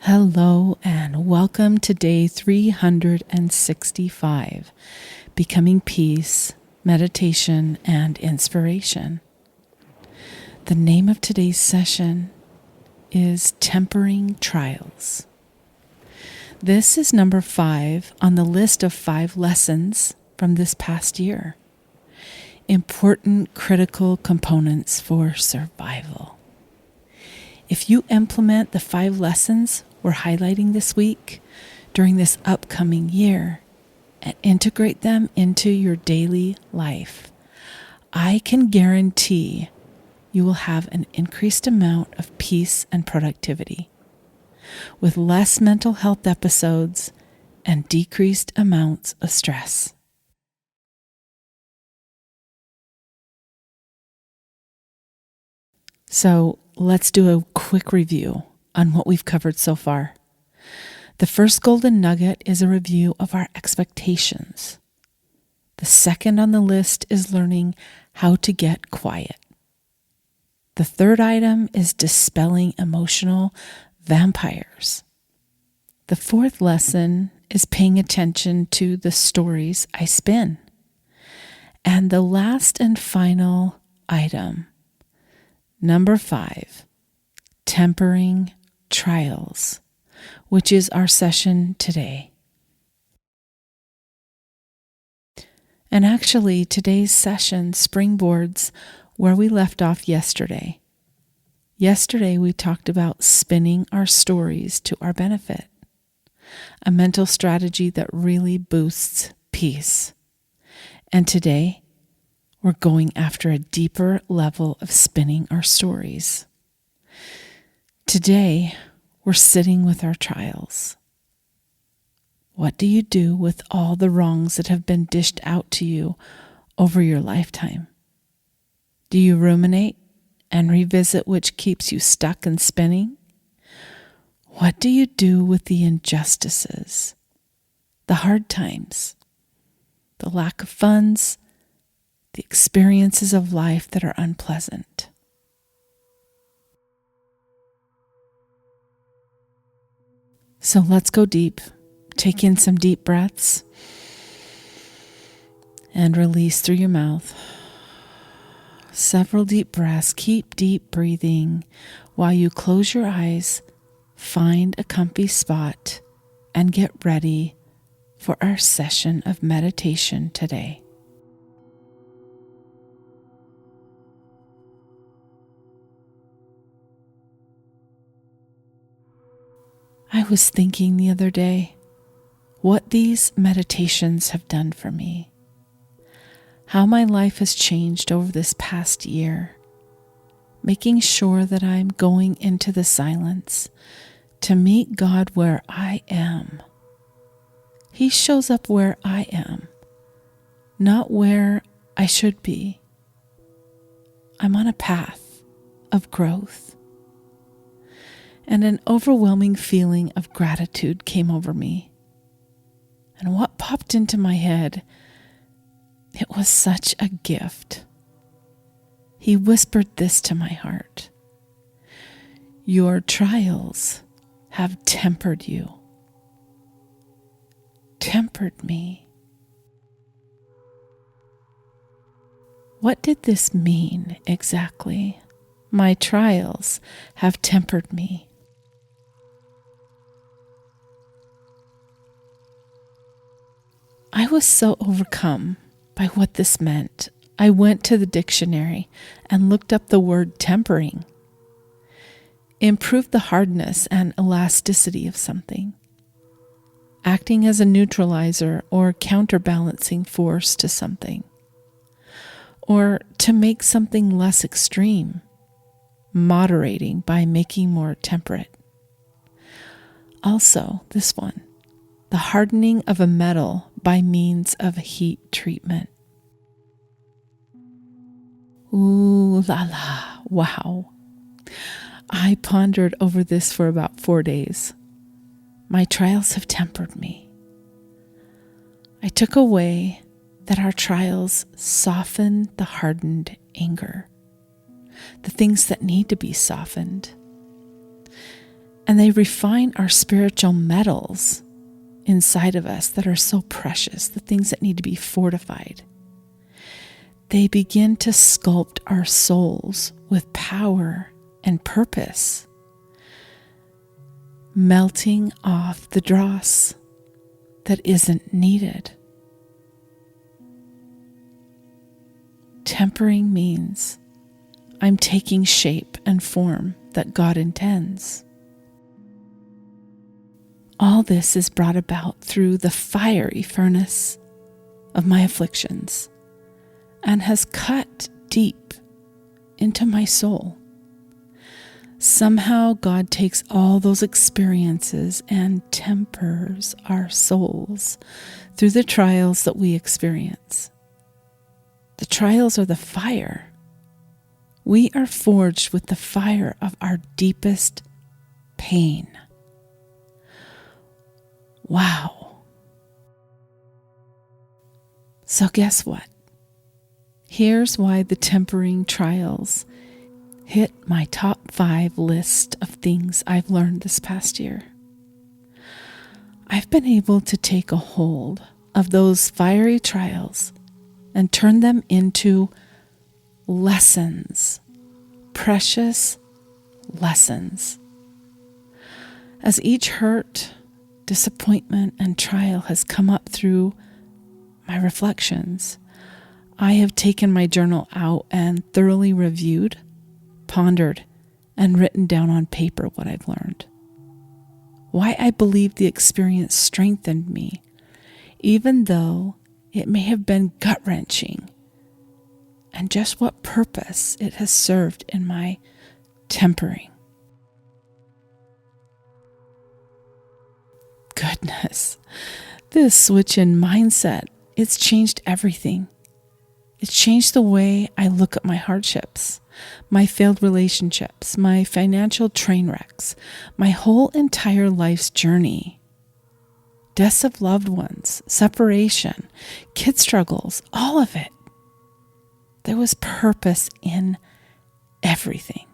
Hello and welcome to day 365, Becoming Peace, Meditation, and Inspiration. The name of today's session is Tempering Trials. This is number 5 on the list of 5 lessons from this past year. Important critical components for survival. If you implement the 5 lessons we're highlighting this week during this upcoming year and integrate them into your daily life, I can guarantee you will have an increased amount of peace and productivity, with less mental health episodes and decreased amounts of stress. So let's do a quick review on what we've covered so far. The first golden nugget is a review of our expectations. The second on the list is learning how to get quiet. The third item is dispelling emotional vampires. The fourth lesson is paying attention to the stories I spin. And the last and final item, number 5, tempering trials, which is our session today. And actually, today's session springboards where we left off yesterday. Yesterday, we talked about spinning our stories to our benefit, a mental strategy that really boosts peace. And today, we're going after a deeper level of spinning our stories. Today, we're sitting with our trials. What do you do with all the wrongs that have been dished out to you over your lifetime? Do you ruminate and revisit which keeps you stuck and spinning? What do you do with the injustices, the hard times, the lack of funds, the experiences of life that are unpleasant? So let's go deep. Take in some deep breaths and release through your mouth. Several deep breaths. Keep deep breathing while you close your eyes, find a comfy spot, and get ready for our session of meditation today. I was thinking the other day what these meditations have done for me, how my life has changed over this past year, making sure that I'm going into the silence to meet God where I am. He shows up where I am, not where I should be. I'm on a path of growth. And an overwhelming feeling of gratitude came over me. And what popped into my head, it was such a gift. He whispered this to my heart: your trials have tempered you. Tempered me. What did this mean exactly? My trials have tempered me. I was so overcome by what this meant. I went to the dictionary and looked up the word tempering. Improve the hardness and elasticity of something, acting as a neutralizer or counterbalancing force to something, or to make something less extreme, moderating by making more temperate. Also, this one, the hardening of a metal by means of heat treatment. Ooh la la, wow. I pondered over this for about 4 days. My trials have tempered me. I took away that our trials soften the hardened anger, the things that need to be softened. And they refine our spiritual metals inside of us that are so precious, the things that need to be fortified. They begin to sculpt our souls with power and purpose, melting off the dross that isn't needed. Tempering means I'm taking shape and form that God intends. All this is brought about through the fiery furnace of my afflictions and has cut deep into my soul. Somehow God takes all those experiences and tempers our souls through the trials that we experience. The trials are the fire. We are forged with the fire of our deepest pain. Wow. So guess what? Here's why the tempering trials hit my top 5 list of things I've learned this past year. I've been able to take a hold of those fiery trials and turn them into lessons, precious lessons. As each hurt, disappointment, and trial has come up through my reflections, I have taken my journal out and thoroughly reviewed, pondered, and written down on paper what I've learned. Why I believe the experience strengthened me, even though it may have been gut-wrenching, and just what purpose it has served in my tempering. Goodness, this switch in mindset, it's changed everything. It's changed the way I look at my hardships, my failed relationships, my financial train wrecks, my whole entire life's journey. Deaths of loved ones, separation, kid struggles, all of it. There was purpose in everything.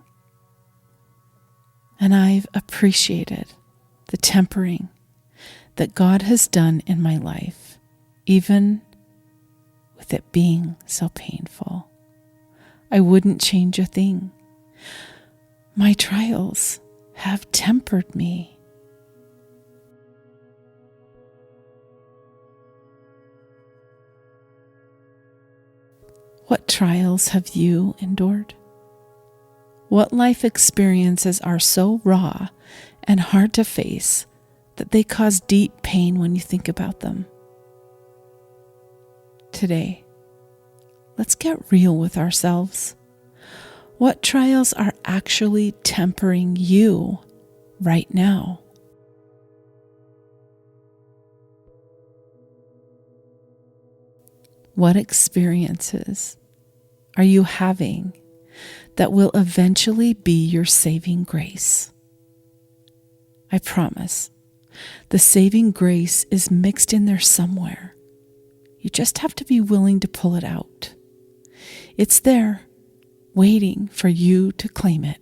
And I've appreciated the tempering that God has done in my life, even with it being so painful. I wouldn't change a thing. My trials have tempered me. What trials have you endured? What life experiences are so raw and hard to face that they cause deep pain when you think about them? Today, let's get real with ourselves. What trials are actually tempering you right now? What experiences are you having that will eventually be your saving grace? I promise, the saving grace is mixed in there somewhere. You just have to be willing to pull it out. It's there, waiting for you to claim it.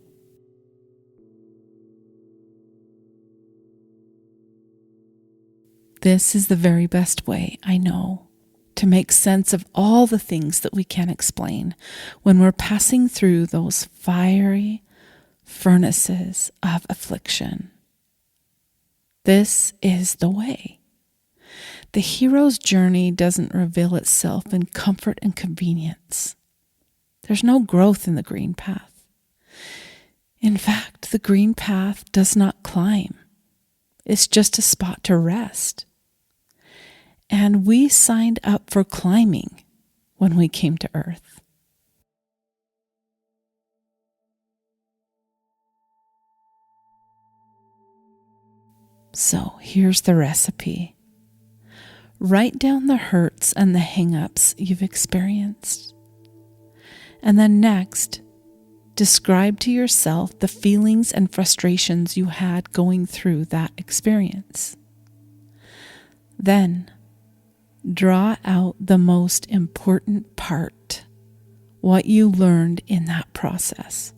This is the very best way, I know, to make sense of all the things that we can't explain when we're passing through those fiery furnaces of affliction. This is the way. The hero's journey doesn't reveal itself in comfort and convenience. There's no growth in the green path. In fact, the green path does not climb. It's just a spot to rest. And we signed up for climbing when we came to Earth. So here's the recipe. Write down the hurts and the hang-ups you've experienced. And then next, describe to yourself the feelings and frustrations you had going through that experience. Then, draw out the most important part, what you learned in that process.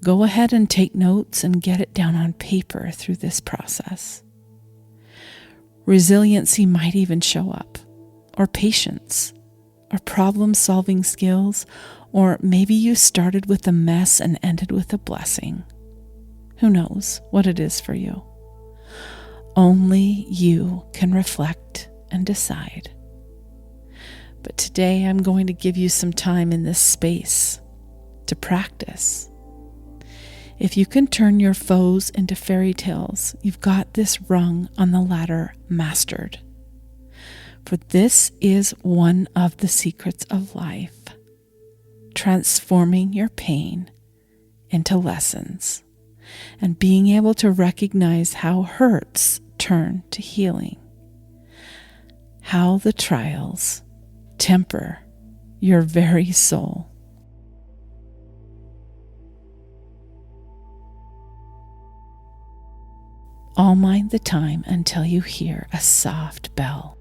Go ahead and take notes and get it down on paper through this process. Resiliency might even show up, or patience, or problem-solving skills, or maybe you started with a mess and ended with a blessing. Who knows what it is for you? Only you can reflect and decide. But today I'm going to give you some time in this space to practice. If you can turn your foes into fairy tales, you've got this rung on the ladder mastered. For this is one of the secrets of life, transforming your pain into lessons and being able to recognize how hurts turn to healing, how the trials temper your very soul. I'll mind the time until you hear a soft bell.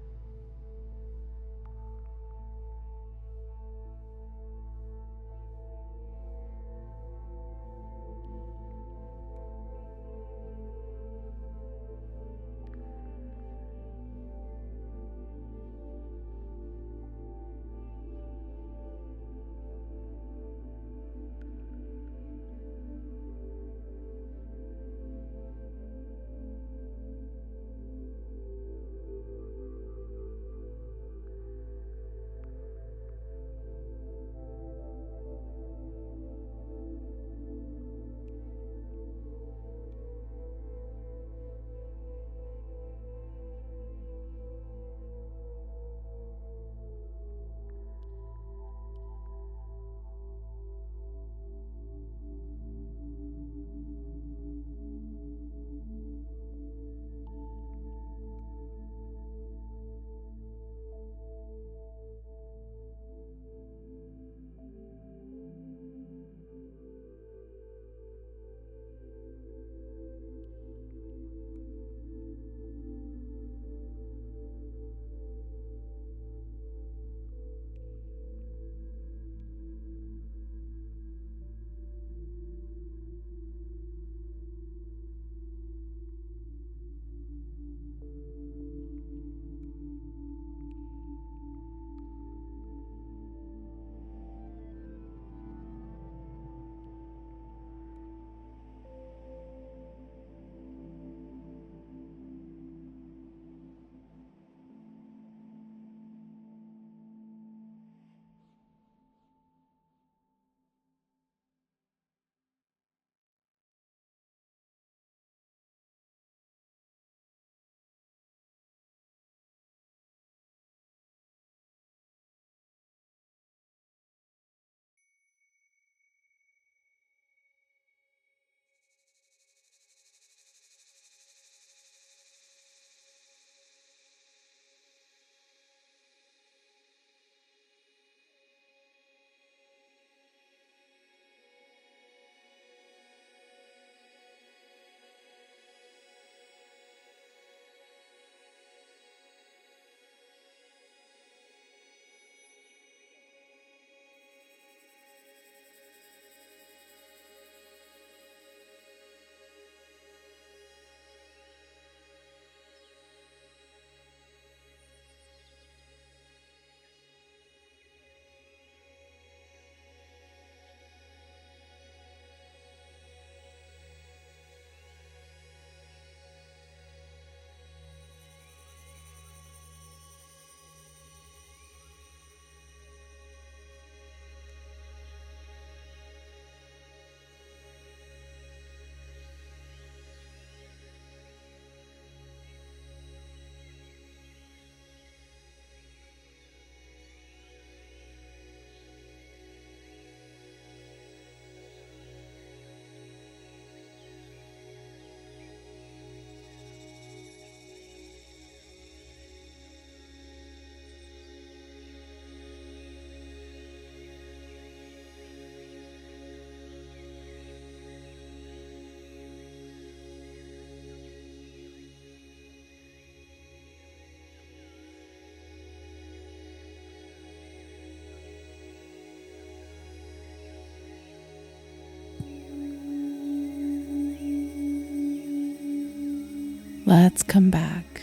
Let's come back.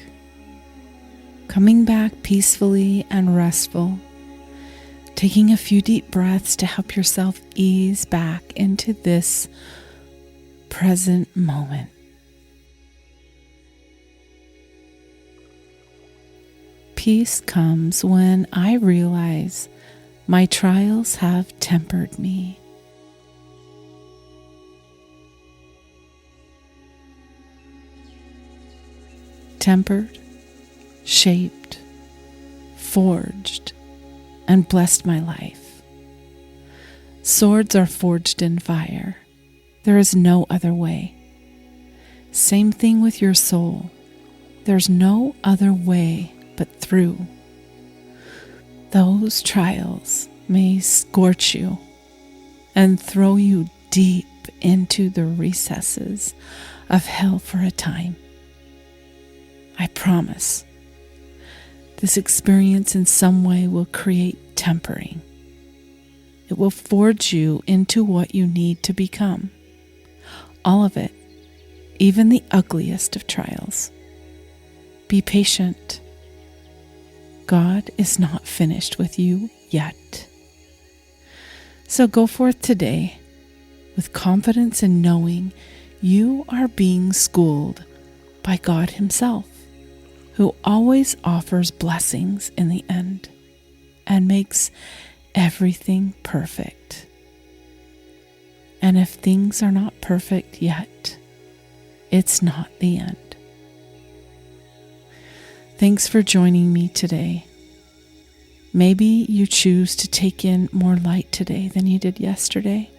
Coming back peacefully and restful. Taking a few deep breaths to help yourself ease back into this present moment. Peace comes when I realize my trials have tempered me. Tempered, shaped, forged, and blessed my life. Swords are forged in fire. There is no other way. Same thing with your soul. There's no other way but through. Those trials may scorch you and throw you deep into the recesses of hell for a time. I promise this experience in some way will create tempering. It will forge you into what you need to become. All of it, even the ugliest of trials. Be patient. God is not finished with you yet. So go forth today with confidence in knowing you are being schooled by God Himself, who always offers blessings in the end and makes everything perfect. And if things are not perfect yet, it's not the end. Thanks for joining me today. Maybe you choose to take in more light today than you did yesterday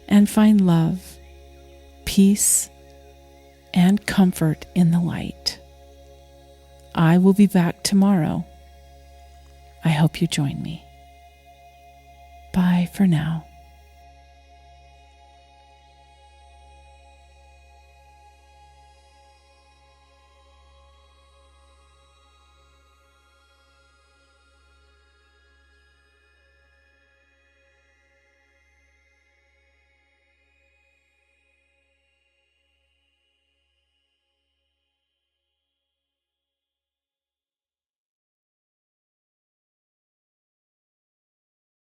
and find love, peace, and comfort in the light. I will be back tomorrow. I hope you join me. Bye for now.